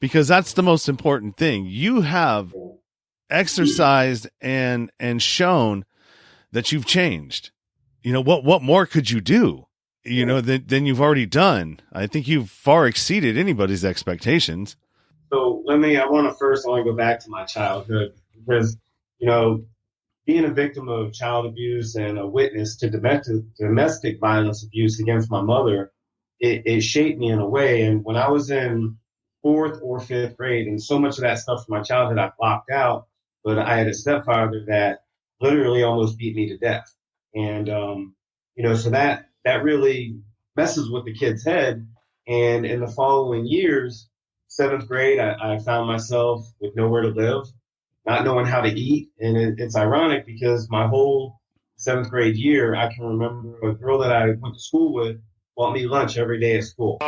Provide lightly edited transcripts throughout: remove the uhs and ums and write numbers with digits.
because that's the most important thing. You have exercised and shown that you've changed. You know, what more could you do? You know, than you've already done. I think you've far exceeded anybody's expectations. So I want to go back to my childhood because, you know, being a victim of child abuse and a witness to domestic violence abuse against my mother, it shaped me in a way. And when I was in fourth or fifth grade, and so much of that stuff from my childhood I blocked out, but I had a stepfather that literally almost beat me to death. And, you know, so that really messes with the kid's head. And in the following years, seventh grade, I found myself with nowhere to live, not knowing how to eat. And it's ironic because my whole seventh grade year, I can remember a girl that I went to school with bought me lunch every day at school.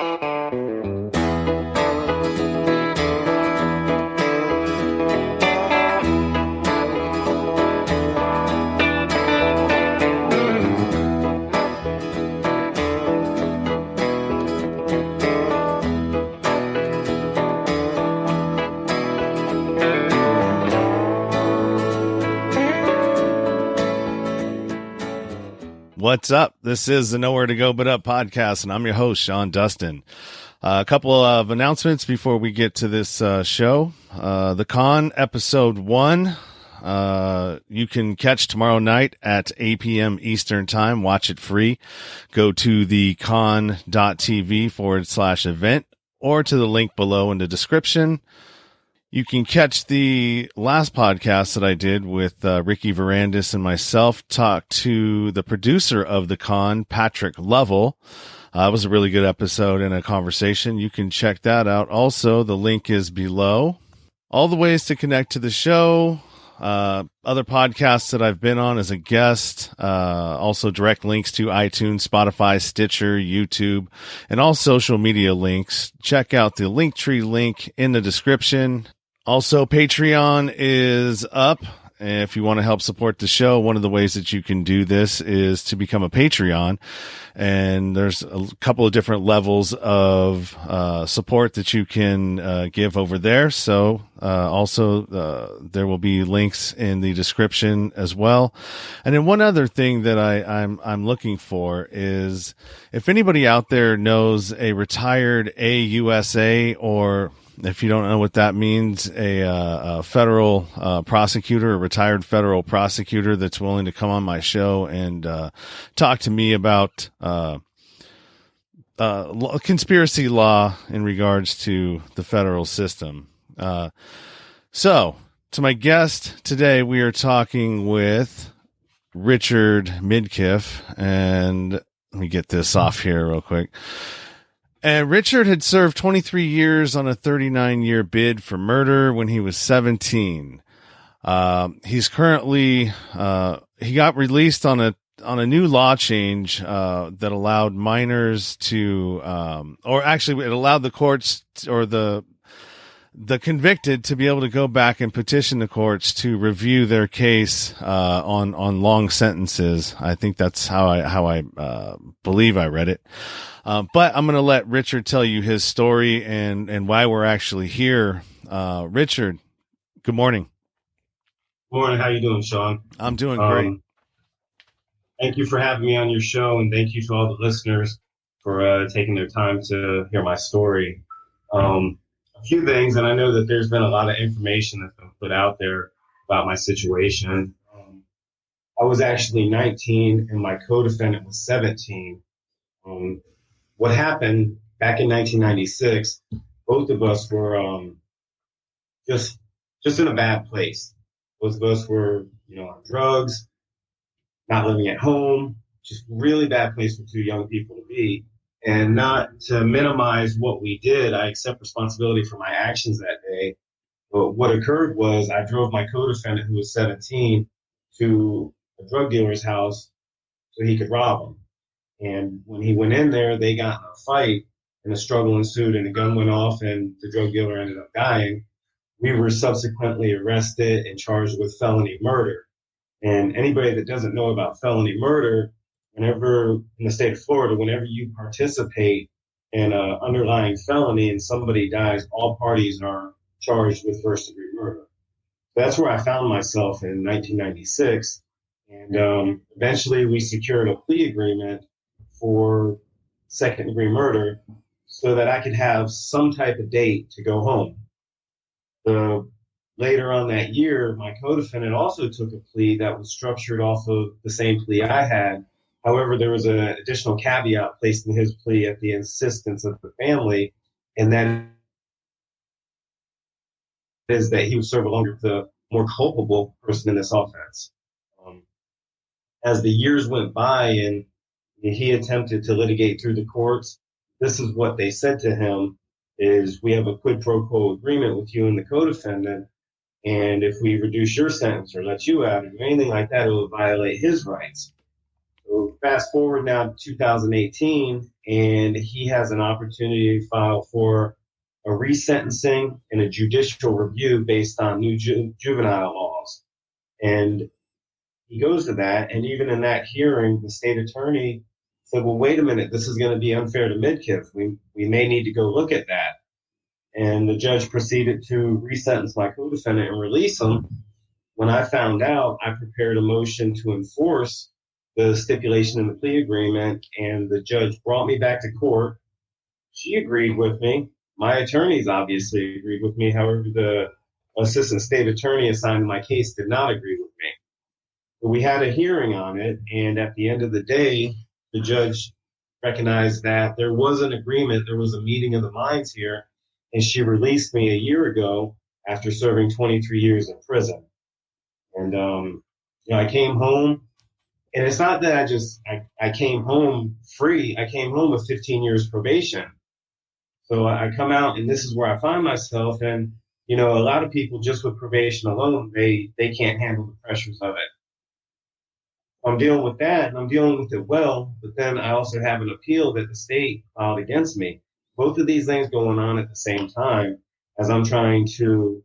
What's up? This is the Nowhere to Go But Up podcast, and I'm your host, Sean Dustin. A couple of announcements before we get to this show. The Con episode 1, you can catch tomorrow night at 8 p.m. Eastern time. Watch it free. Go to thecon.tv/event or to the link below in the description. You can catch the last podcast that I did with Ricky Verandis and myself, talk to the producer of the Con, Patrick Lovell. It was a really good episode and a conversation. You can check that out. Also, the link is below. All the ways to connect to the show, other podcasts that I've been on as a guest, also direct links to iTunes, Spotify, Stitcher, YouTube, and all social media links. Check out the Linktree link in the description. Also, Patreon is up. If you want to help support the show, one of the ways that you can do this is to become a Patreon. And there's a couple of different levels of support that you can give over there. So also there will be links in the description as well. And then one other thing that I'm looking for is if anybody out there knows a retired AUSA, or if you don't know what that means, a federal prosecutor, a retired federal prosecutor that's willing to come on my show and talk to me about conspiracy law in regards to the federal system. So, to my guest today, we are talking with Richard Midkiff, and let me get this off here real quick. And Richard had served 23 years on a 39-year bid for murder when he was 17. He's currently, he got released on a new law change, that allowed minors to, or actually it allowed the courts or the convicted to be able to go back and petition the courts to review their case, on long sentences. I think that's how I believe I read it. But I'm going to let Richard tell you his story and why we're actually here. Richard, good morning. Good morning. How you doing, Sean? I'm doing great. Thank you for having me on your show, and thank you to all the listeners for taking their time to hear my story. A few things, and I know that there's been a lot of information that's been put out there about my situation. I was actually 19, and my co-defendant was 17. What happened back in 1996, both of us were just in a bad place. Both of us were, on drugs, not living at home, just really bad place for two young people to be. And not to minimize what we did, I accept responsibility for my actions that day. But what occurred was I drove my co-defendant, who was 17, to a drug dealer's house so he could rob him. And when he went in there, they got in a fight, and a struggle ensued, and a gun went off, and the drug dealer ended up dying. We were subsequently arrested and charged with felony murder. And anybody that doesn't know about felony murder, whenever in the state of Florida, whenever you participate an underlying felony and somebody dies, all parties are charged with first-degree murder. That's where I found myself in 1996. And eventually we secured a plea agreement for second-degree murder so that I could have some type of date to go home. Later on that year, my co-defendant also took a plea that was structured off of the same plea I had. However, there was an additional caveat placed in his plea at the insistence of the family, and that is that he would serve along with the more culpable person in this offense. As the years went by and he attempted to litigate through the courts, this is what they said to him is, we have a quid pro quo agreement with you and the co-defendant, and if we reduce your sentence or let you out or anything like that, it will violate his rights. So fast forward now to 2018, and he has an opportunity to file for a resentencing and a judicial review based on new juvenile laws. And he goes to that, and even in that hearing, the state attorney said, well, wait a minute, this is going to be unfair to Midkiff. We may need to go look at that. And the judge proceeded to resentence my co-defendant and release him. When I found out, I prepared a motion to enforce the stipulation in the plea agreement, and the judge brought me back to court. She agreed with me. My attorneys obviously agreed with me. However, the assistant state attorney assigned to my case did not agree with me. We had a hearing on it, and at the end of the day, the judge recognized that there was an agreement, there was a meeting of the minds here, and she released me a year ago after serving 23 years in prison. And I came home, and it's not that I came home free. I came home with 15 years probation. So I come out, and this is where I find myself. And a lot of people just with probation alone, they can't handle the pressures of it. I'm dealing with that, and I'm dealing with it well, but then I also have an appeal that the state filed against me. Both of these things going on at the same time as I'm trying to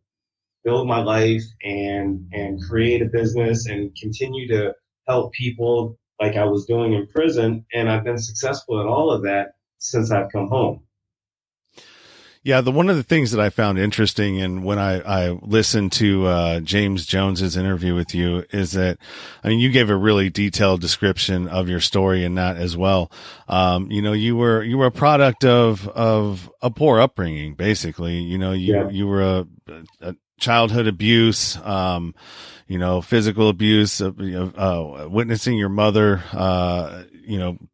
build my life and create a business and continue to help people like I was doing in prison, and I've been successful at all of that since I've come home. Yeah, one of the things that I found interesting, and when I listened to James Jones's interview with you, is that you gave a really detailed description of your story in that as well. You were a product of a poor upbringing, basically. You were a childhood abuse, physical abuse, witnessing your mother,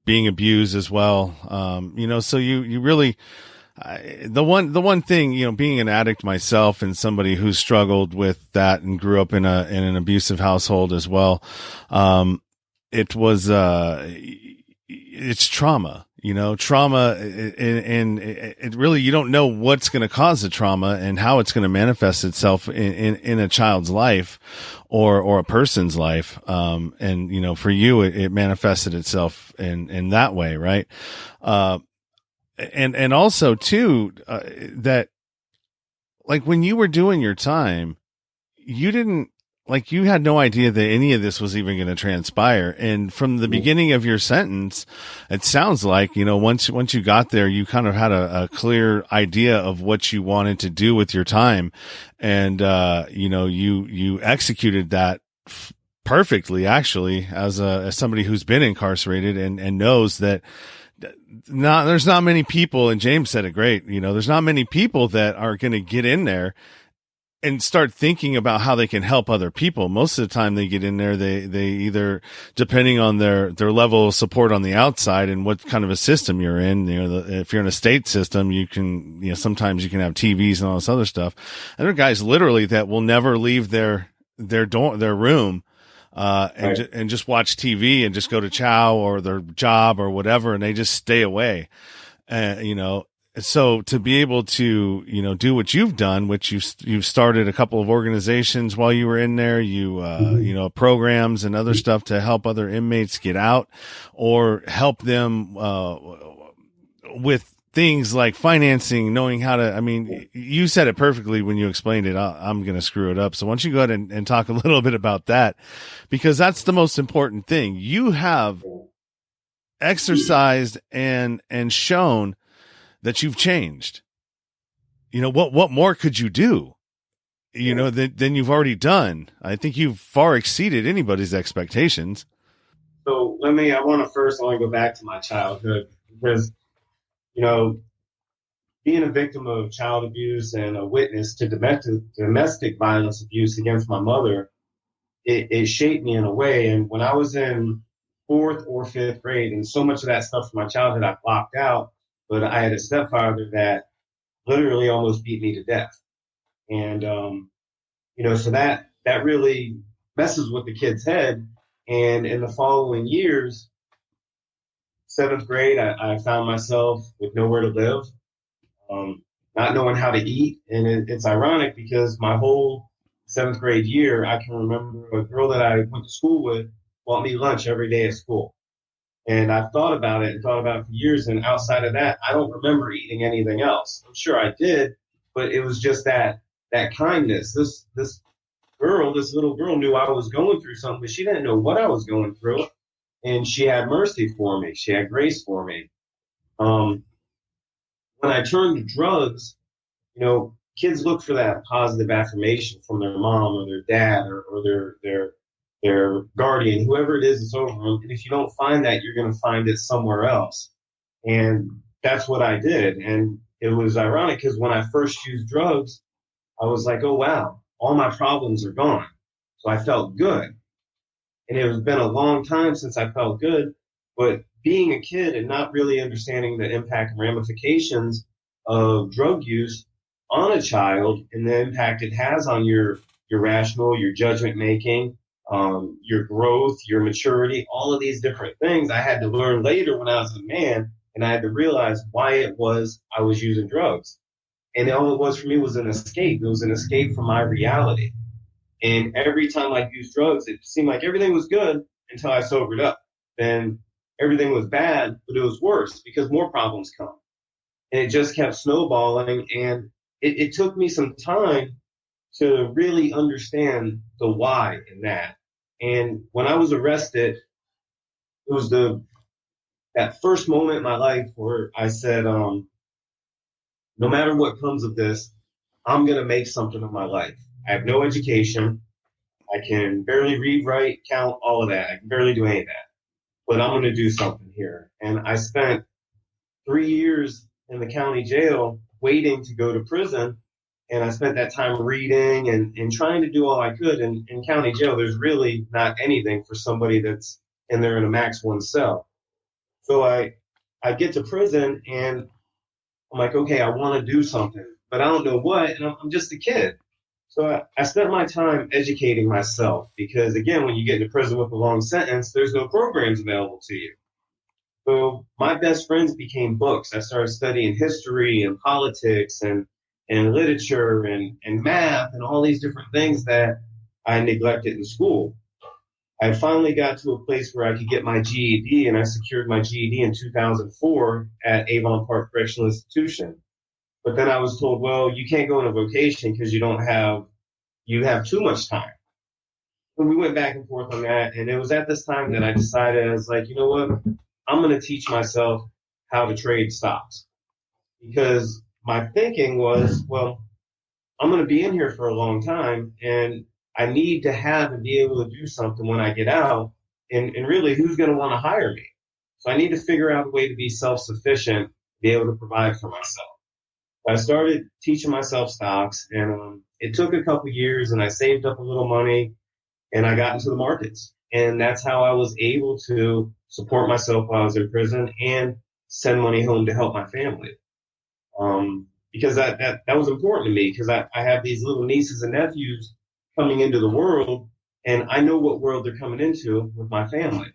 being abused as well. So you really. The one thing, being an addict myself and somebody who struggled with that and grew up in an abusive household as well, it's trauma, and it really, you don't know what's going to cause the trauma and how it's going to manifest itself in a child's life or a person's life. And for you, it manifested itself in that way, right? And also too, that like when you were doing your time, you had no idea that any of this was even going to transpire. And from the beginning of your sentence, it sounds like, once you got there, you kind of had a clear idea of what you wanted to do with your time. And, you executed that perfectly, actually, as somebody who's been incarcerated and knows that, there's not many people, and James said it great, there's not many people that are going to get in there and start thinking about how they can help other people. Most of the time they get in there, they either, depending on their level of support on the outside and what kind of a system you're in, if you're in a state system, you can, sometimes you can have TVs and all this other stuff. And there are guys literally that will never leave their room, and just watch TV and just go to chow or their job or whatever, and they just stay away. So to be able to, do what you've done, which you've started a couple of organizations while you were in there, programs and other stuff to help other inmates get out or help them, with things like financing, knowing how to, you said it perfectly when you explained it. I'm going to screw it up. So why don't you go ahead and talk a little bit about that, because that's the most important thing. You have exercised and shown that you've changed. You know, what more could you do? You know, than you've already done. I think you've far exceeded anybody's expectations. So I want to go back to my childhood because, you know, being a victim of child abuse and a witness to domestic violence abuse against my mother, it shaped me in a way. And when I was in fourth or fifth grade, and so much of that stuff from my childhood I blocked out, but I had a stepfather that literally almost beat me to death. And, you know, so that really messes with the kid's head. And in the following years, seventh grade, I found myself with nowhere to live, not knowing how to eat. And it's ironic because my whole seventh grade year, I can remember a girl that I went to school with bought me lunch every day at school. And I've thought about it for years. And outside of that, I don't remember eating anything else. I'm sure I did, but it was just that kindness. This little girl knew I was going through something, but she didn't know what I was going through. And she had mercy for me. She had grace for me. When I turned to drugs, you know, kids look for that positive affirmation from their mom or their dad or their guardian, whoever it is that's over them. And if you don't find that, you're going to find it somewhere else. And that's what I did. And it was ironic because when I first used drugs, I was like, oh, wow, all my problems are gone. So I felt good. And it has been a long time since I felt good. But being a kid and not really understanding the impact and ramifications of drug use on a child and the impact it has on your rational, your judgment making, your growth, your maturity, all of these different things I had to learn later when I was a man, and I had to realize why it was I was using drugs. And all it was for me was an escape. It was an escape from my reality. And every time I used drugs, it seemed like everything was good until I sobered up. Then everything was bad, but it was worse because more problems come. And it just kept snowballing. And it took me some time to really understand the why in that. And when I was arrested, it was that first moment in my life where I said, no matter what comes of this, I'm going to make something of my life. I have no education. I can barely read, write, count, all of that. I can barely do any of that. But I'm going to do something here. And I spent 3 years in the county jail waiting to go to prison. And I spent that time reading and trying to do all I could. And in county jail, there's really not anything for somebody that's in there in a max one cell. So I get to prison and I'm like, okay, I want to do something, but I don't know what. And I'm just a kid. So I spent my time educating myself because, again, when you get into prison with a long sentence, there's no programs available to you. So my best friends became books. I started studying history and politics and literature and math and all these different things that I neglected in school. I finally got to a place where I could get my GED, and I secured my GED in 2004 at Avon Park Correctional Institution. But then I was told, well, you can't go into vocation because you have too much time. And we went back and forth on that. And it was at this time that I decided, I was like, you know what? I'm going to teach myself how to trade stocks. Because my thinking was, well, I'm going to be in here for a long time and I need to have and be able to do something when I get out. And really, who's going to want to hire me? So I need to figure out a way to be self-sufficient, be able to provide for myself. I started teaching myself stocks, and it took a couple years, and I saved up a little money, and I got into the markets. And that's how I was able to support myself while I was in prison and send money home to help my family. Because that was important to me because I have these little nieces and nephews coming into the world, and I know what world they're coming into with my family.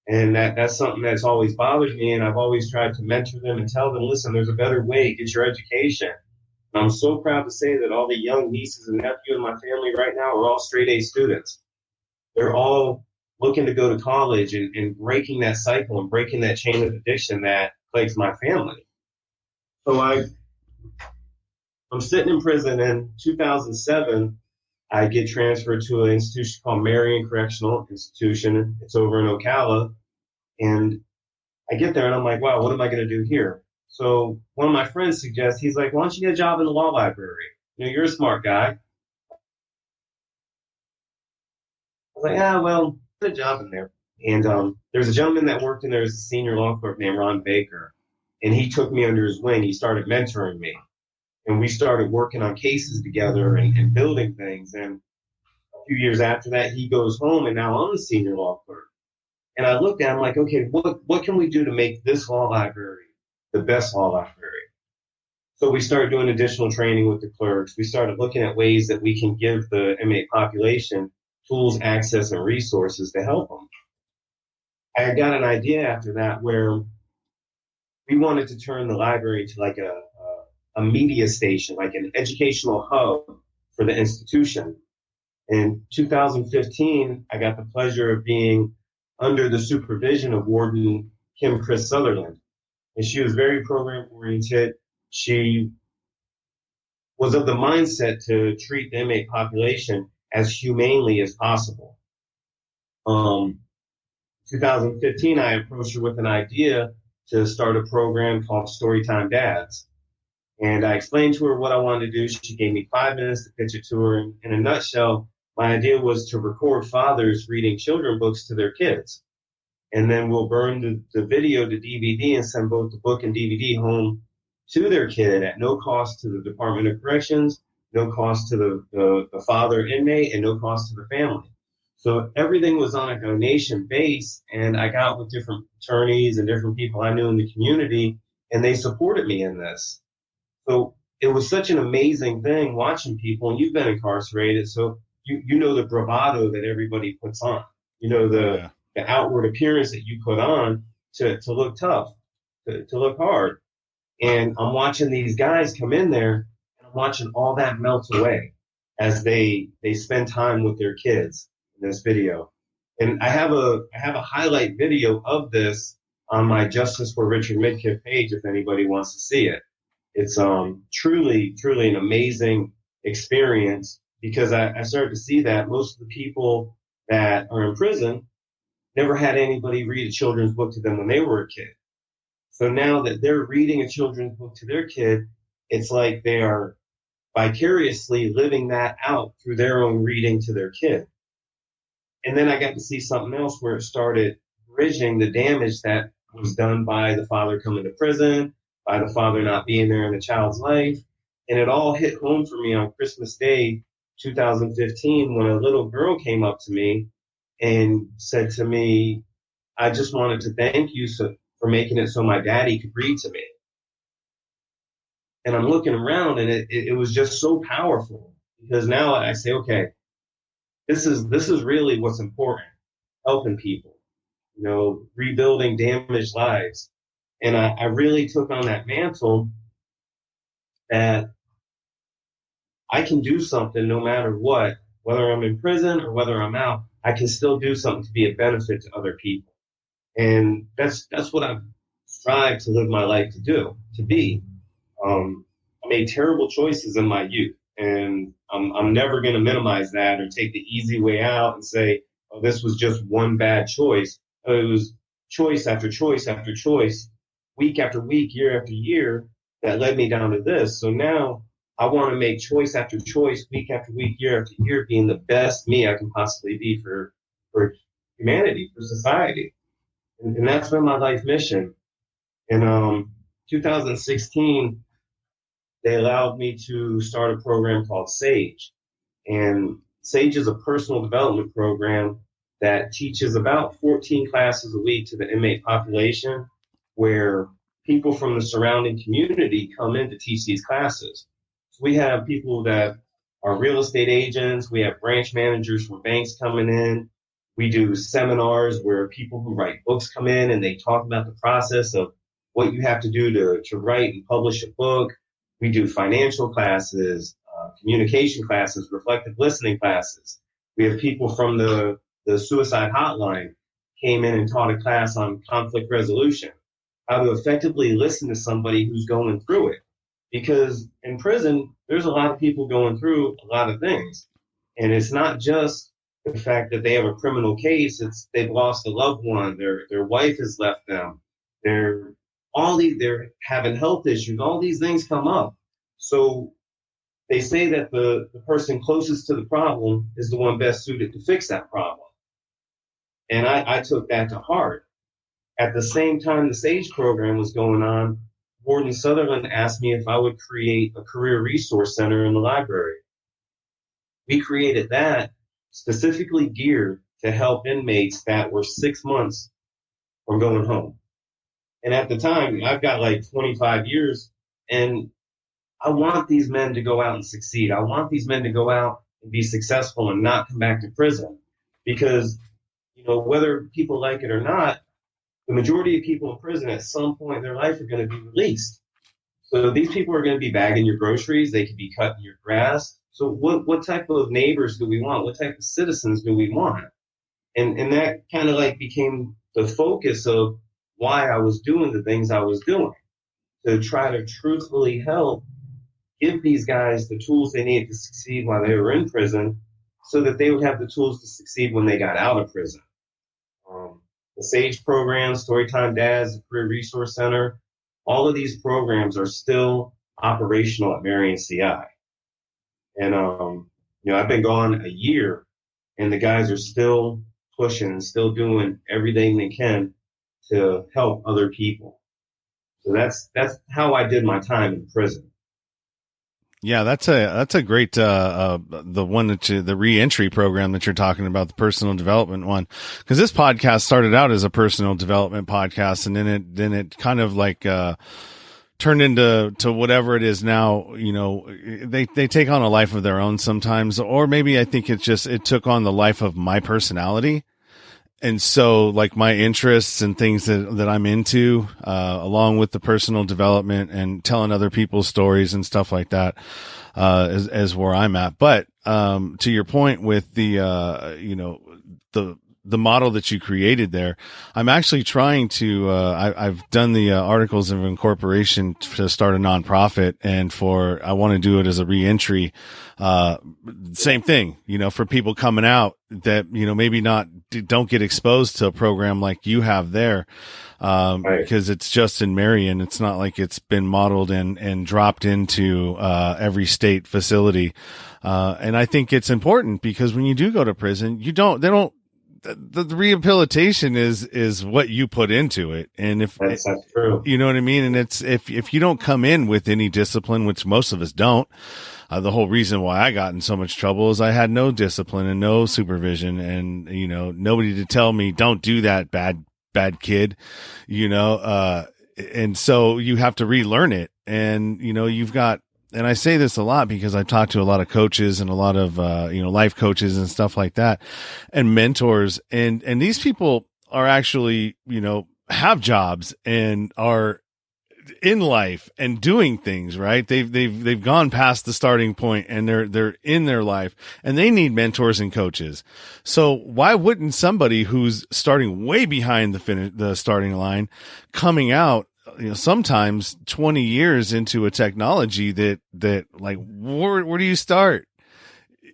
And that's something that's always bothered me, and I've always tried to mentor them and tell them, listen, there's a better way, get your education. And I'm so proud to say that all the young nieces and nephews in my family right now are all straight A students. They're all looking to go to college and breaking that cycle and breaking that chain of addiction that plagues my family. So I'm sitting in prison in 2007. I get transferred to an institution called Marion Correctional Institution. It's over in Ocala. And I get there and I'm like, wow, what am I going to do here? So one of my friends suggests, he's like, why don't you get a job in the law library? You're a smart guy. I was like, well, get a job in there. And there's a gentleman that worked in there as a senior law clerk named Ron Baker. And he took me under his wing. He started mentoring me. And we started working on cases together and building things. And a few years after that, he goes home, and now I'm the senior law clerk. And I looked at him like, okay, what can we do to make this law library the best law library? So we started doing additional training with the clerks. We started looking at ways that we can give the inmate population tools, access, and resources to help them. I got an idea after that where we wanted to turn the library to like a media station, like an educational hub for the institution. In 2015, I got the pleasure of being under the supervision of Warden Chris Sutherland. And she was very program oriented. She was of the mindset to treat the inmate population as humanely as possible. 2015, I approached her with an idea to start a program called Storytime Dads. And I explained to her what I wanted to do. She gave me 5 minutes to pitch it to her. In a nutshell, my idea was to record fathers reading children's books to their kids. And then we'll burn the video to DVD and send both the book and DVD home to their kid at no cost to the Department of Corrections, no cost to the father inmate, and no cost to the family. So everything was on a donation base, and I got with different attorneys and different people I knew in the community, and they supported me in this. So it was such an amazing thing watching people, and you've been incarcerated, so you know the bravado that everybody puts on. You know the outward appearance that you put on to look tough, to look hard. And I'm watching these guys come in there, and I'm watching all that melt away as they spend time with their kids in this video. And I have a highlight video of this on my Justice for Richard Midkiff page if anybody wants to see it. It's truly an amazing experience, because I started to see that most of the people that are in prison never had anybody read a children's book to them when they were a kid. So now that they're reading a children's book to their kid, it's like they are vicariously living that out through their own reading to their kid. And then I got to see something else where it started bridging the damage that was done by the father coming to prison, by the father not being there in the child's life. And it all hit home for me on Christmas Day, 2015, when a little girl came up to me and said to me, I just wanted to thank you for making it so my daddy could read to me. And I'm looking around, and it was just so powerful, because now I say, okay, this is really what's important, helping people, rebuilding damaged lives. And I really took on that mantle that I can do something no matter what, whether I'm in prison or whether I'm out, I can still do something to be a benefit to other people. And that's what I've strived to live my life to be. I made terrible choices in my youth, and I'm never going to minimize that or take the easy way out and say, oh, this was just one bad choice. It was choice after choice after choice, week after week, year after year, that led me down to this. So now I want to make choice after choice, week after week, year after year, being the best me I can possibly be for humanity, for society. And that's been my life mission. In 2016, they allowed me to start a program called SAGE. And SAGE is a personal development program that teaches about 14 classes a week to the inmate population, where people from the surrounding community come in to teach these classes. So we have people that are real estate agents. We have branch managers from banks coming in. We do seminars where people who write books come in and they talk about the process of what you have to do to write and publish a book. We do financial classes, communication classes, reflective listening classes. We have people from the suicide hotline came in and taught a class on conflict resolution, how to effectively listen to somebody who's going through it. Because in prison, there's a lot of people going through a lot of things. And it's not just the fact that they have a criminal case, it's they've lost a loved one, their wife has left them, they're they're having health issues, all these things come up. So they say that the person closest to the problem is the one best suited to fix that problem. And I took that to heart. At the same time the SAGE program was going on, Warden Sutherland asked me if I would create a career resource center in the library. We created that specifically geared to help inmates that were 6 months from going home. And at the time, I've got like 25 years, and I want these men to go out and succeed. I want these men to go out and be successful and not come back to prison. Because, whether people like it or not, the majority of people in prison at some point in their life are going to be released. So these people are going to be bagging your groceries. They could be cutting your grass. So what type of neighbors do we want? What type of citizens do we want? And that kind of like became the focus of why I was doing the things I was doing, to try to truthfully help give these guys the tools they needed to succeed while they were in prison so that they would have the tools to succeed when they got out of prison. The SAGE program, Storytime Dads, the Career Resource Center, all of these programs are still operational at Marion CI. And, I've been gone a year, and the guys are still pushing, still doing everything they can to help other people. So that's how I did my time in prison. Yeah, that's a great the one the reentry program that you're talking about, the personal development one, because this podcast started out as a personal development podcast, and then it kind of like turned into whatever it is now. They take on a life of their own sometimes, or maybe I think it took on the life of my personality. And so like my interests and things that I'm into, along with the personal development and telling other people's stories and stuff like that, is where I'm at. But, to your point with the model that you created there, I'm actually trying to, I've done the articles of incorporation to start a nonprofit, and I want to do it as a reentry, same thing, for people coming out that, maybe don't get exposed to a program like you have there. Right. Because it's just in Marion. It's not like it's been modeled and dropped into, every state facility. And I think it's important because when you do go to prison, the rehabilitation is what you put into it. And that's true. You know what I mean? And it's, if you don't come in with any discipline, which most of us don't, the whole reason why I got in so much trouble is I had no discipline and no supervision, and, nobody to tell me, don't do that, bad kid, and so you have to relearn it. And, you've got, and I say this a lot because I talk to a lot of coaches and a lot of, life coaches and stuff like that, and mentors. And these people are actually, have jobs and are in life and doing things, right? They've gone past the starting point, and they're in their life, and they need mentors and coaches. So why wouldn't somebody who's starting way behind the starting line, coming out, sometimes 20 years into a technology that like, where do you start?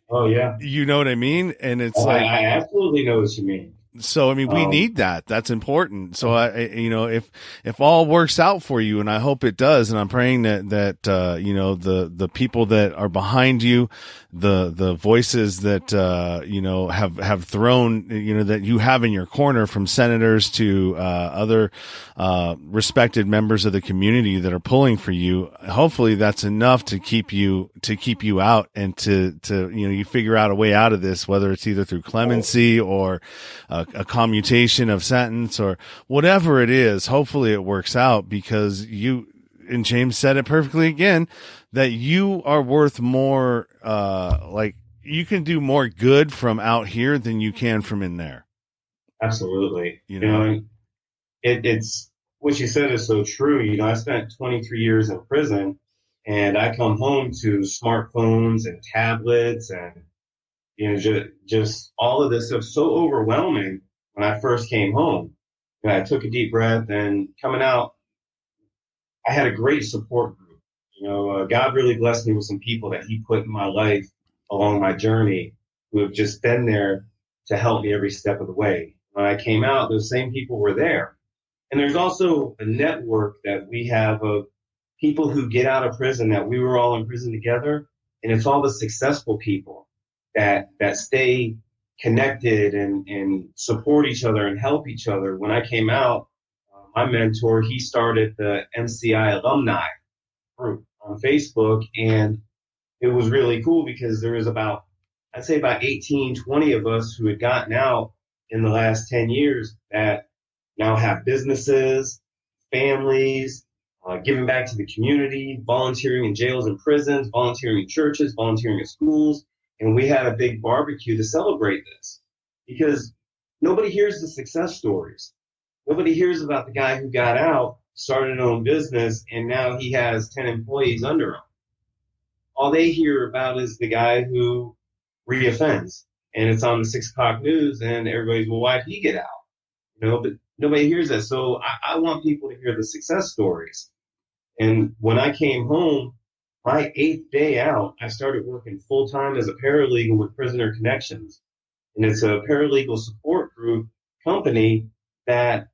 Oh yeah. You know what I mean? And it's I absolutely know what you mean. So, I mean, we need that. That's important. So if all works out for you, and I hope it does, and I'm praying that the people that are behind you, the voices that, have thrown, that you have in your corner, from senators to, other, respected members of the community that are pulling for you, hopefully that's enough to keep you out, and to, you figure out a way out of this, whether it's either through clemency or, a commutation of sentence or whatever it is. Hopefully it works out, because and James said it perfectly again, that you are worth more, like you can do more good from out here than you can from in there. Absolutely. It's what you said is so true. I spent 23 years in prison, and I come home to smartphones and tablets and, just all of this stuff, so overwhelming. When I first came home, I took a deep breath, and coming out, I had a great support group. God really blessed me with some people that he put in my life along my journey, who have just been there to help me every step of the way. When I came out, those same people were there. And there's also a network that we have of people who get out of prison that we were all in prison together. And it's all the successful people that stay connected and support each other and help each other. When I came out, my mentor, he started the MCI alumni group on Facebook. And it was really cool because there was I'd say about 18, 20 of us who had gotten out in the last 10 years that now have businesses, families, giving back to the community, volunteering in jails and prisons, volunteering in churches, volunteering in schools. And we had a big barbecue to celebrate this because nobody hears the success stories. Nobody hears about the guy who got out, started his own business, and now he has 10 employees under him. All they hear about is the guy who reoffends. And it's on the 6 o'clock news, and everybody's, well, why did he get out? But nobody hears that. So I want people to hear the success stories. And when I came home, my 8th day out, I started working full-time as a paralegal with Prisoner Connections. And it's a paralegal support group company that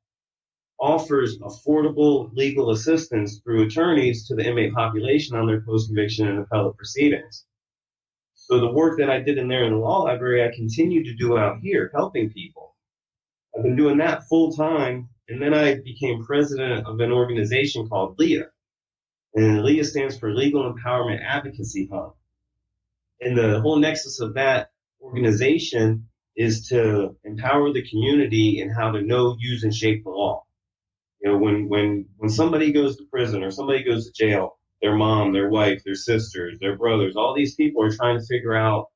offers affordable legal assistance through attorneys to the inmate population on their post-conviction and appellate proceedings. So the work that I did in there in the law library, I continue to do out here, helping people. I've been doing that full time, and then I became president of an organization called LEA. And LEA stands for Legal Empowerment Advocacy Hub. And the whole nexus of that organization is to empower the community in how to know, use, and shape the law. When somebody goes to prison or somebody goes to jail, their mom, their wife, their sisters, their brothers, all these people are trying to figure out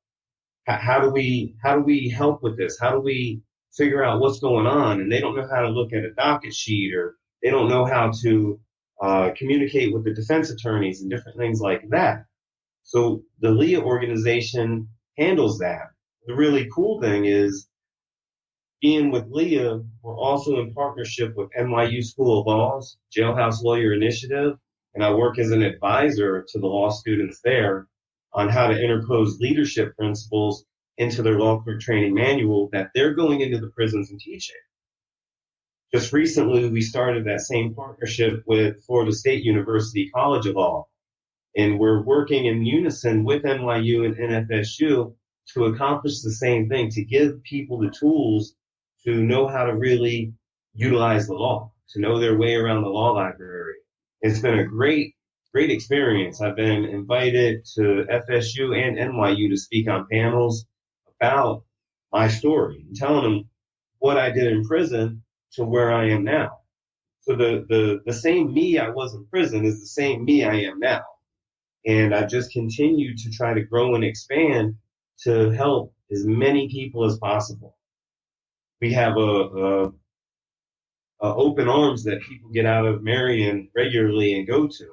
how do we help with this? How do we figure out what's going on? And they don't know how to look at a docket sheet, or they don't know how to communicate with the defense attorneys and different things like that. So the LEA organization handles that. The really cool thing is, being with LEA, we're also in partnership with NYU School of Law's Jailhouse Lawyer Initiative, and I work as an advisor to the law students there on how to interpose leadership principles into their law clerk training manual that they're going into the prisons and teaching. Just recently, we started that same partnership with Florida State University College of Law, and we're working in unison with NYU and NFSU to accomplish the same thing, to give people the tools to know how to really utilize the law, to know their way around the law library. It's been a great experience. I've been invited to FSU and NYU to speak on panels about my story and telling them what I did in prison to where I am now. So the same me I was in prison is the same me I am now. And I just continue to try to grow and expand to help as many people as possible. We have a open arms that people get out of Marion regularly and go to.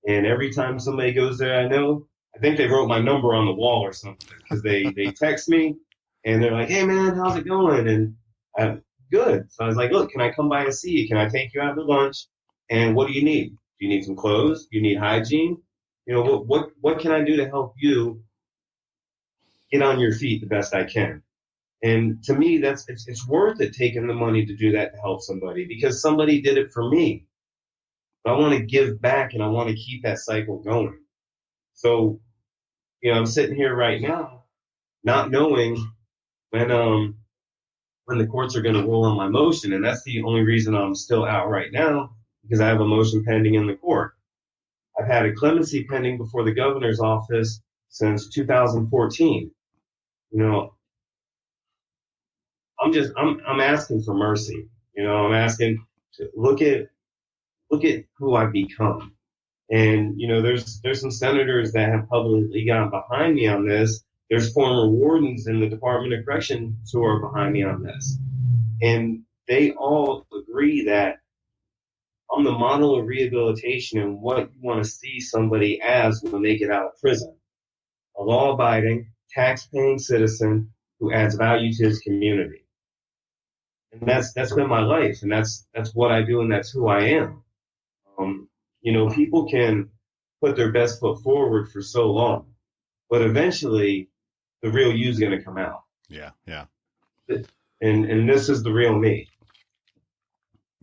And every time somebody goes there, I think they wrote my number on the wall or something, because they text me and they're like, hey man, how's it going? And I'm good. So I was like, look, can I come by and see you? Can I take you out to lunch? And what do you need? Do you need some clothes? Do you need hygiene? What can I do to help you get on your feet the best I can? And to me, it's worth it, taking the money to do that to help somebody, because somebody did it for me. But I want to give back, and I want to keep that cycle going. So, I'm sitting here right now, not knowing when the courts are going to rule on my motion, and that's the only reason I'm still out right now, because I have a motion pending in the court. I've had a clemency pending before the governor's office since 2014. I'm asking for mercy. I'm asking to look at who I've become. And, there's some senators that have publicly gotten behind me on this. There's former wardens in the Department of Corrections who are behind me on this. And they all agree that I'm the model of rehabilitation and what you want to see somebody as when they get out of prison. A law-abiding, tax-paying citizen who adds value to his community. And that's been my life, and that's what I do, and that's who I am. People can put their best foot forward for so long, but eventually the real you is going to come out. Yeah. And this is the real me.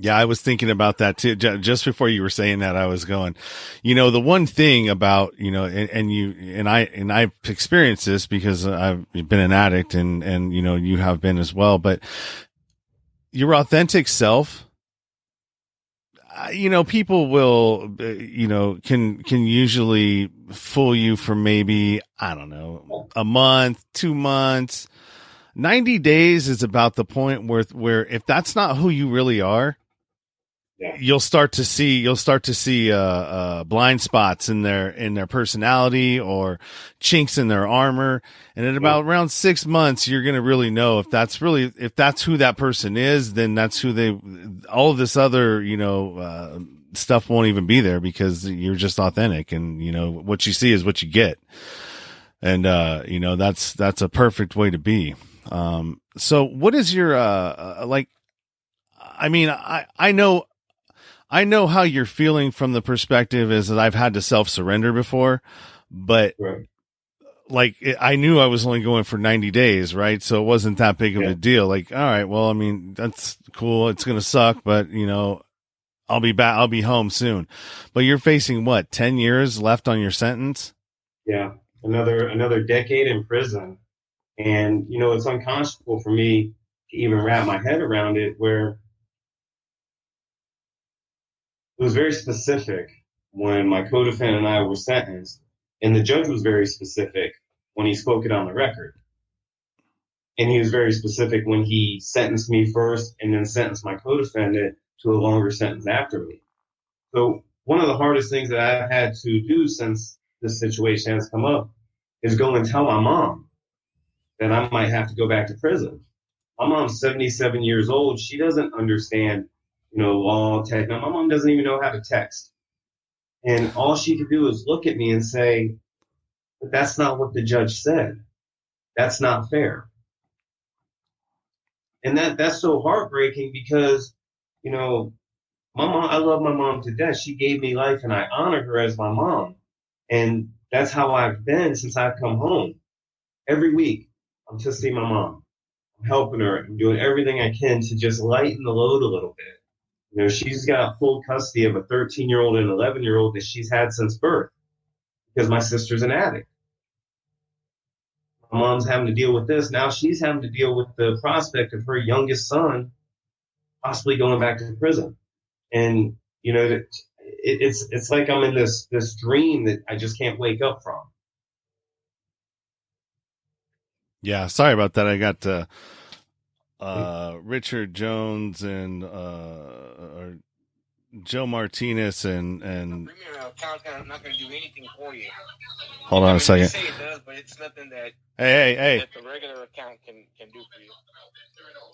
Yeah, I was thinking about that too. Just before you were saying that, I was going, the one thing about, I've experienced this because I've been an addict and, you have been as well, but your authentic self, people will, can usually fool you for maybe, I don't know, a month, 2 months. 90 days is about the point where if that's not who you really are, yeah, you'll start to see blind spots in their personality or chinks in their armor. And at about around 6 months, you're going to really know if that's who that person is, then that's who all of this other, stuff won't even be there because you're just authentic and, what you see is what you get. And, that's a perfect way to be. So what is your, like, I mean, I know how you're feeling from the perspective is that I've had to self-surrender before, but right. like I knew I was only going for 90 days, right? So it wasn't that big of a deal. Like, all right, well, I mean, that's cool. It's going to suck, but I'll be back. I'll be home soon. But you're facing what, 10 years left on your sentence? Yeah. Another decade in prison. And, it's unconscionable for me to even wrap my head around it, where it was very specific when my co-defendant and I were sentenced, and the judge was very specific when he spoke it on the record. And he was very specific when he sentenced me first and then sentenced my co-defendant to a longer sentence after me. So one of the hardest things that I've had to do since this situation has come up is go and tell my mom that I might have to go back to prison. My mom's 77 years old. She doesn't understand, law, tech. Now, my mom doesn't even know how to text. And all she could do is look at me and say, but that's not what the judge said. That's not fair. And that's so heartbreaking because, my mom, I love my mom to death. She gave me life and I honor her as my mom. And that's how I've been since I've come home. Every week, I'm to see my mom. I'm helping her. I'm doing everything I can to just lighten the load a little bit. She's got full custody of a 13-year-old and 11-year-old that she's had since birth because my sister's an addict. My mom's having to deal with this. Now she's having to deal with the prospect of her youngest son possibly going back to prison. And, it's like I'm in this dream that I just can't wake up from. Yeah. Sorry about that. I got, Richard Jones and, or Joe Martinez and account's not going to do anything for you. Hold on a second. They say it does, but it's nothing that hey that the regular account can do for you.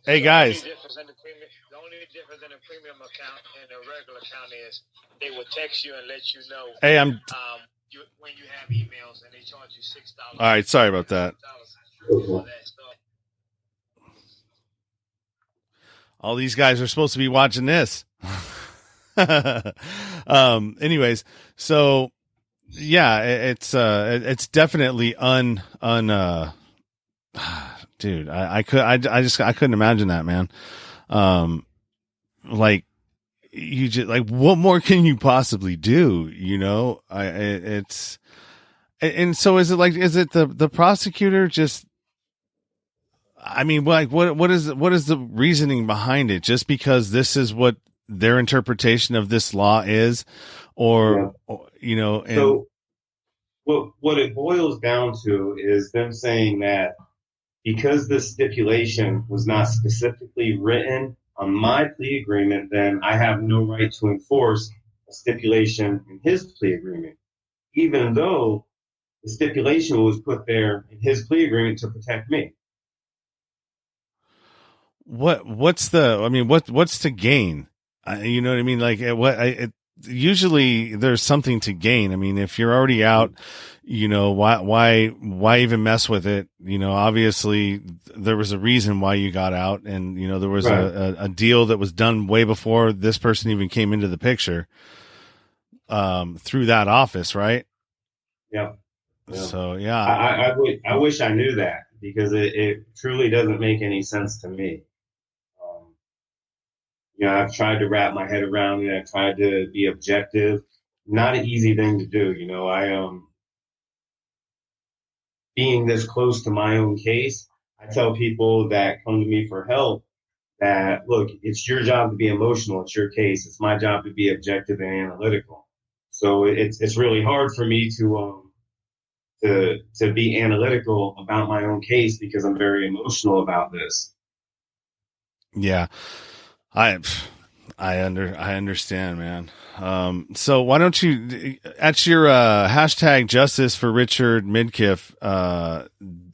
Hey guys. The only difference in a premium account and a regular account is they will text you and let you know. Hey, when you have emails and they charge you $6. All right, sorry about that. All these guys are supposed to be watching this. Anyways, so yeah, it's definitely dude, I couldn't imagine that, man. Like you just like, what more can you possibly do? And so is it the prosecutor just, I mean, like, what is the reasoning behind it? Just because this is what their interpretation of this law is, or and so what it boils down to is them saying that because this stipulation was not specifically written on my plea agreement, then I have no right to enforce a stipulation in his plea agreement, even though the stipulation was put there in his plea agreement to protect me. What's to gain? You know what I mean? Like usually there's something to gain. I mean, if you're already out, why even mess with it? Obviously there was a reason why you got out, and there was a deal that was done way before this person even came into the picture, through that office, right? Yeah. So yeah, I wish I knew that, because it truly doesn't make any sense to me. I've tried to wrap my head around it. I've tried to be objective. Not an easy thing to do. Being this close to my own case, I tell people that come to me for help that, look, it's your job to be emotional. It's your case. It's my job to be objective and analytical. So it's really hard for me to be analytical about my own case because I'm very emotional about this. Yeah. I understand, man. So why don't you, at your, hashtag justice for Richard Midkiff,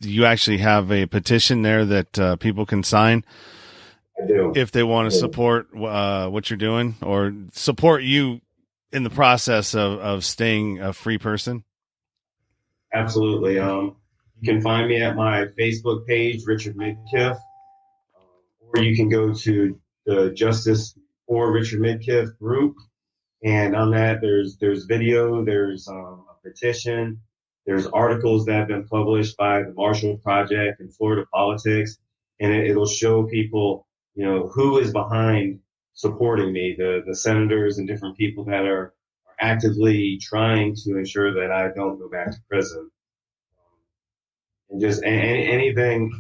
you actually have a petition there that, people can sign I do. if they want to support, what you're doing or support you in the process of staying a free person. Absolutely. You can find me at my Facebook page, Richard Midkiff, or you can go to the Justice for Richard Midkiff group. And on that, there's video, there's a petition, there's articles that have been published by the Marshall Project and Florida Politics, and it'll show people, who is behind supporting me, the senators and different people that are actively trying to ensure that I don't go back to prison. And just anything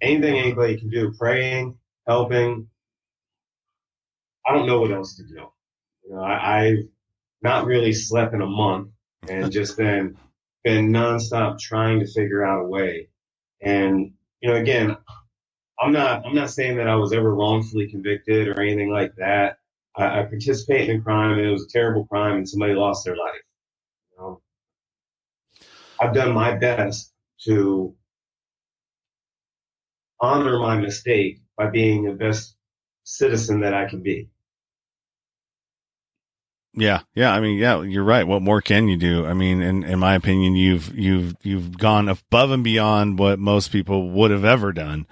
anybody can do, praying, helping. I don't know what else to do. I've not really slept in a month and just been nonstop trying to figure out a way. And, again, I'm not saying that I was ever wrongfully convicted or anything like that. I participated in a crime and it was a terrible crime and somebody lost their life. I've done my best to honor my mistake by being the best citizen that I can be. Yeah. I mean, yeah, you're right. What more can you do? I mean, in my opinion, you've gone above and beyond what most people would have ever done,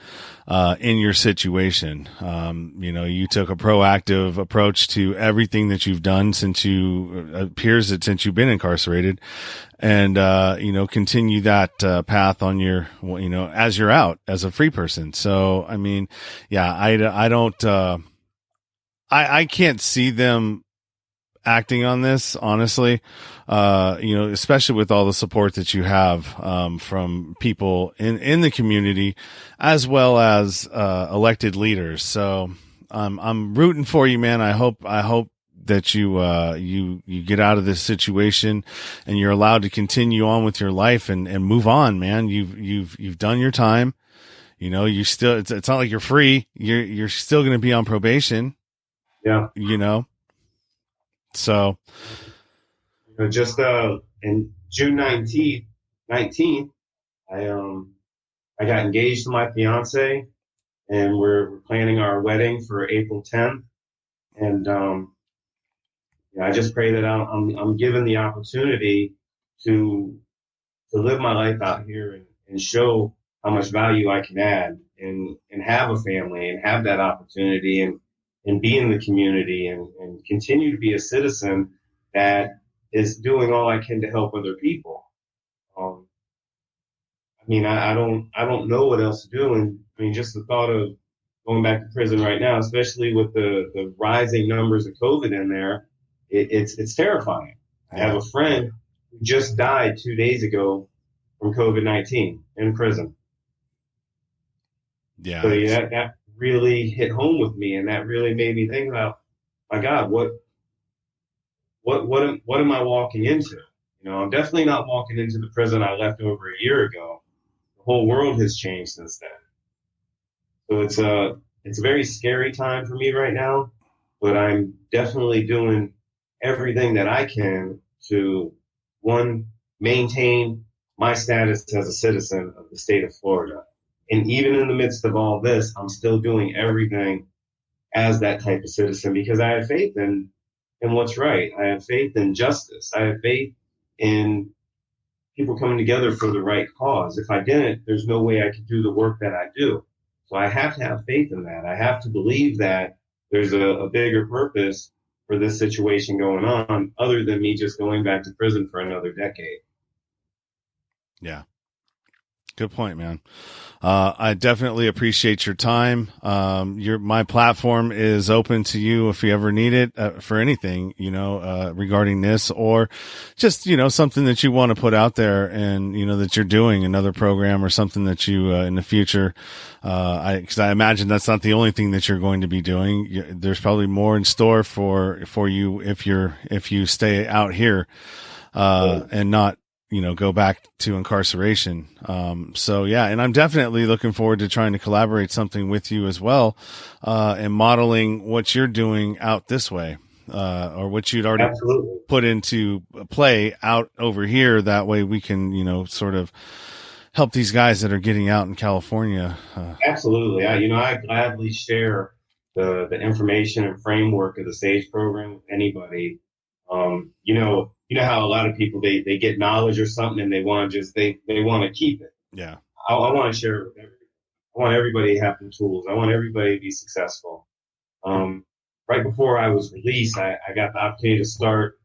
in your situation. You took a proactive approach to everything that you've done since since you've been incarcerated and, continue that, path on your, as you're out as a free person. So, I mean, yeah, I don't, I can't see them acting on this, honestly, especially with all the support that you have, from people in the community as well as, elected leaders. So, I'm rooting for you, man. I hope that you get out of this situation and you're allowed to continue on with your life and move on, man. You've done your time. You still, it's not like you're free. You're still going to be on probation. Yeah. So, just in June 19th, I got engaged to my fiance, and we're planning our wedding for April 10th. And I just pray that I'm given the opportunity to live my life out here and show how much value I can add and have a family and have that opportunity and be in the community and continue to be a citizen that is doing all I can to help other people. I don't know what else to do. And just the thought of going back to prison right now, especially with the rising numbers of COVID in there, it's terrifying. I have a friend who just died 2 days ago from COVID-19 in prison. Yeah. So that really hit home with me, and that really made me think about, my God, what am I walking into? I'm definitely not walking into the prison I left over a year ago. The whole world has changed since then. So it's a very scary time for me right now, but I'm definitely doing everything that I can to, one, maintain my status as a citizen of the state of Florida. And even in the midst of all this, I'm still doing everything as that type of citizen because I have faith in what's right. I have faith in justice. I have faith in people coming together for the right cause. If I didn't, there's no way I could do the work that I do. So I have to have faith in that. I have to believe that there's a bigger purpose for this situation going on other than me just going back to prison for another decade. Yeah. Good point, man. I definitely appreciate your time. My platform is open to you if you ever need it for anything, regarding this, or just, something that you want to put out there and, that you're doing another program or something that you, in the future, cause I imagine that's not the only thing that you're going to be doing. There's probably more in store for you if you stay out here, and not, go back to incarceration. So yeah, and I'm definitely looking forward to trying to collaborate something with you as well, and modeling what you're doing out this way, or what you'd already Absolutely. put into play out over here. That way we can, sort of help these guys that are getting out in California. Absolutely. I gladly share the information and framework of the SAGE program with anybody. You know how a lot of people, they get knowledge or something and they want to keep it. Yeah. I want to share it with everybody. I want everybody to have the tools. I want everybody to be successful. Right before I was released, I got the opportunity to start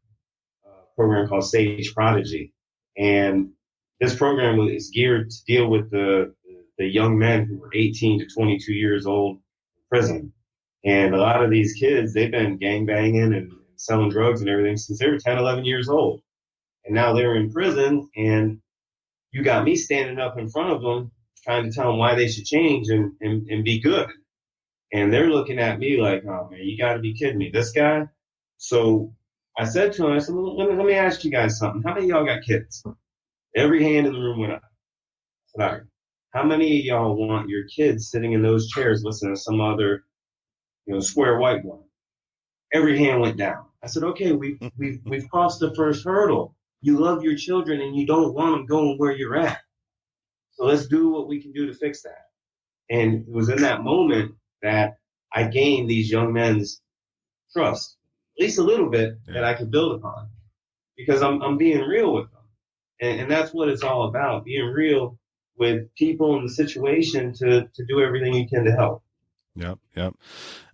a program called SAGE Prodigy. And this program is geared to deal with the young men who were 18 to 22 years old in prison. And a lot of these kids, they've been gangbanging and selling drugs and everything since they were 10, 11 years old. And now they're in prison, and you got me standing up in front of them trying to tell them why they should change and be good. And they're looking at me like, oh, man, you got to be kidding me. This guy? So I said to him, I said, well, let me ask you guys something. How many of y'all got kids? Every hand in the room went up. I said, all right, how many of y'all want your kids sitting in those chairs listening to some other, square white one? Every hand went down. I said, okay, we've crossed the first hurdle. You love your children and you don't want them going where you're at. So let's do what we can do to fix that. And it was in that moment that I gained these young men's trust, at least a little bit, that I could build upon, because I'm being real with them. And that's what it's all about, being real with people in the situation to do everything you can to help. Yep.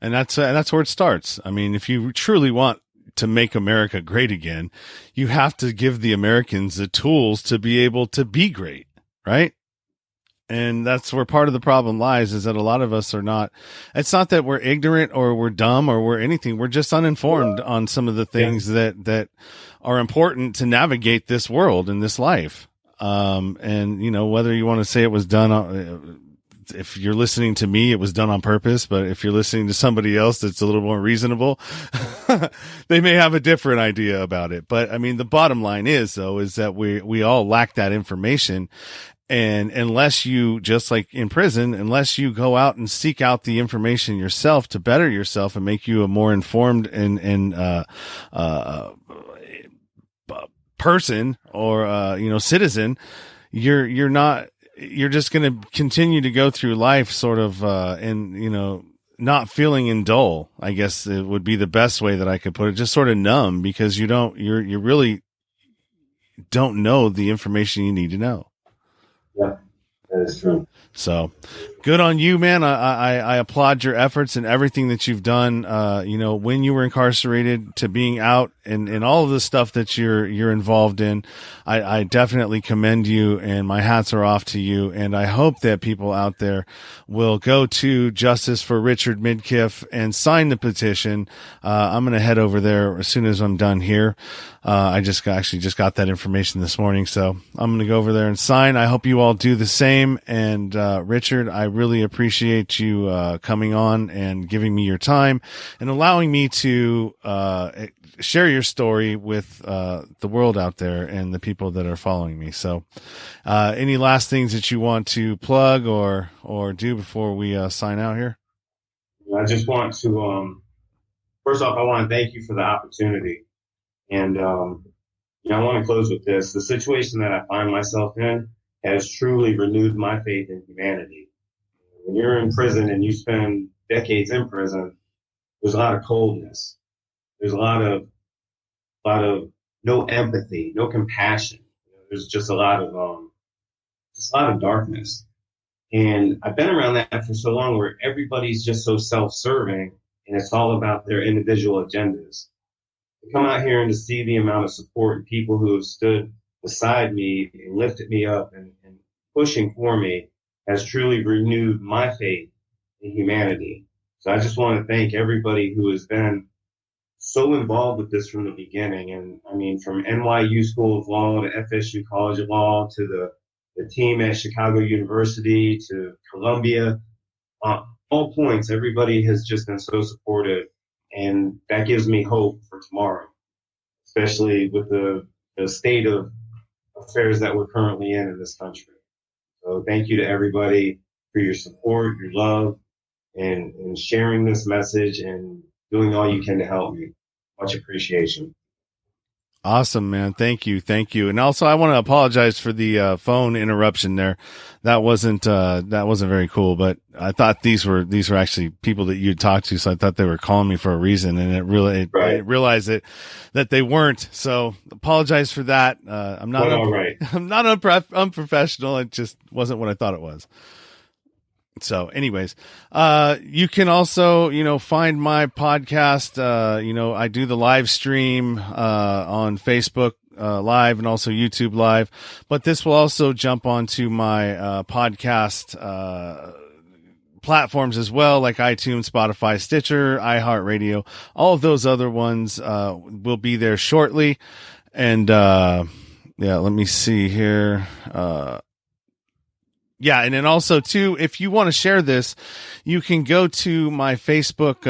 And that's where it starts. I mean, if you truly want to make America great again, you have to give the Americans the tools to be able to be great, right? And that's where part of the problem lies, is that a lot of us are not, it's not that we're ignorant or we're dumb or we're anything. We're just uninformed on some of the things that are important to navigate this world and this life. And whether you want to say it was done, if you're listening to me, it was done on purpose, but if you're listening to somebody else that's a little more reasonable, they may have a different idea about it. But I mean, the bottom line is that we all lack that information. And unless you, just like in prison, unless you go out and seek out the information yourself to better yourself and make you a more informed and person or, citizen, you're just going to continue to go through life sort of, not feeling in dull, I guess it would be the best way that I could put it, just sort of numb, because you really don't know the information you need to know. Yeah, that is true. So good on you, man. I applaud your efforts and everything that you've done, when you were incarcerated to being out and all of the stuff that you're involved in. I definitely commend you, and my hats are off to you. And I hope that people out there will go to Justice for Richard Midkiff and sign the petition. I'm going to head over there as soon as I'm done here. I just got that information this morning, so I'm going to go over there and sign. I hope you all do the same. And Richard, I really appreciate you coming on and giving me your time and allowing me to share your story with the world out there and the people that are following me. So any last things that you want to plug or do before we sign out here? I just want to, first off, I want to thank you for the opportunity. And, I want to close with this. The situation that I find myself in has truly renewed my faith in humanity. When you're in prison and you spend decades in prison, there's a lot of coldness. There's a lot of no empathy, no compassion. There's just a lot of darkness. And I've been around that for so long, where everybody's just so self-serving and it's all about their individual agendas. To come out here and to see the amount of support and people who have stood beside me and lifted me up and pushing for me has truly renewed my faith in humanity. So I just want to thank everybody who has been so involved with this from the beginning. And I mean, from NYU School of Law to FSU College of Law to the team at Chicago University to Columbia, all points, everybody has just been so supportive. And that gives me hope for tomorrow, especially with the state of affairs that we're currently in this country. So thank you to everybody for your support, your love, and sharing this message and doing all you can to help me. Much appreciation. Awesome, man. Thank you. Thank you. And also I want to apologize for the phone interruption there. That wasn't very cool, but I thought these were actually people that you'd talked to. So I thought they were calling me for a reason, and I realized that they weren't. So apologize for that. I'm not, all right. I'm not unprofessional. It just wasn't what I thought it was. So anyways, you can also, find my podcast. I do the live stream, on Facebook, live and also YouTube live, but this will also jump onto my, podcast, platforms as well, like iTunes, Spotify, Stitcher, iHeartRadio. All of those other ones, will be there shortly. And, let me see here. Yeah. And then also too, if you want to share this, you can go to my Facebook,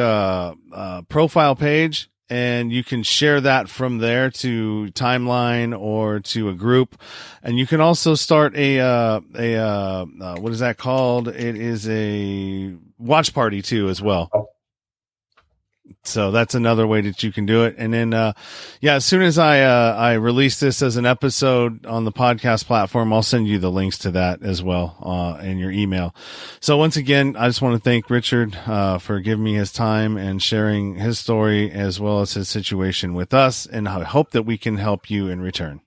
profile page, and you can share that from there to timeline or to a group. And you can also start what is that called? It is a watch party too, as well. So that's another way that you can do it. And then, as soon as I release this as an episode on the podcast platform, I'll send you the links to that as well, in your email. So once again, I just want to thank Richard, for giving me his time and sharing his story as well as his situation with us. And I hope that we can help you in return.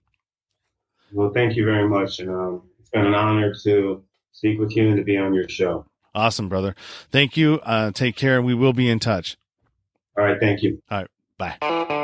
Well, thank you very much. And, it's been an honor to speak with you and to be on your show. Awesome, brother. Thank you. Take care, and we will be in touch. All right. Thank you. All right. Bye.